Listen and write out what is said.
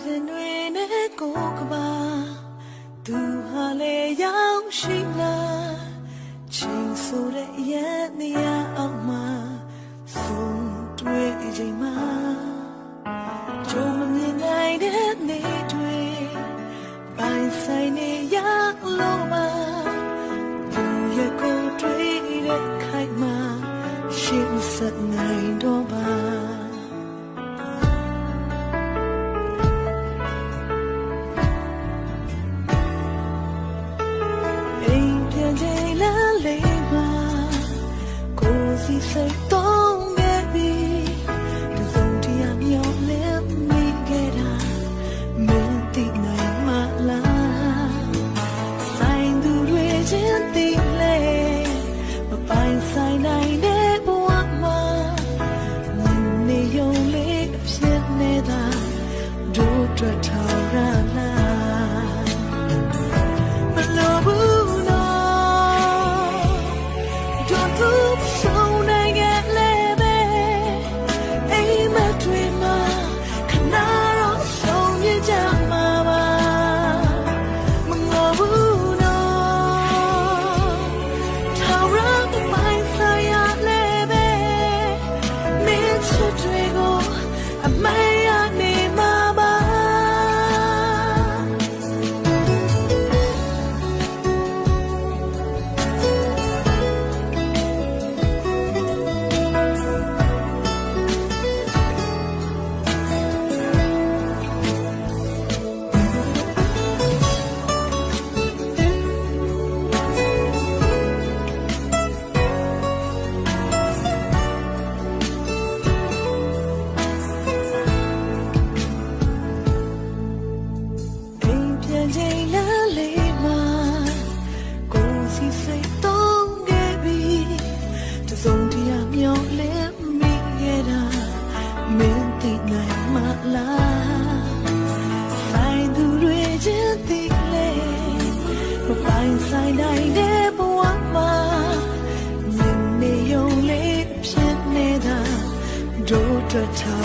စဉ်တွေနဲ့ကိုကပါသူဟာလေရောက်ရှိလားချင်းဆိုတဲ့ရဲ့နေရာအောင်မှာဆုံးတွေ့ချိန်မှာကြုံမမြင်နိုင်တဲ့နေတွေပိုင်ဆိုင်နေရလို့ပါသူရဲ့ကိုယ်တွေ့တဲ့ခိုင်မှာရှင်းစက်နိုင်တော့ပါစိတ်တော့ခဲ့ပြီဒီစုံတရားမျောလင်းမိခဲ့တာမင်းသိနိုင်မလားဆိုင်သူတွေချင်းသိလဲမပိုင်ဆိုင်နိုင်တဲ့ဘဝမှာမြင်နေရုံလေးအဖြစ်နေတာတို့တွေ့ထောင်ရလားမလိုဘူးနော်တို့သူဆိုင်နိုင်တဲ့ဘဝမှာမြင်နေရုံလေးဖြစ်နေတာတို့တွေ့ထား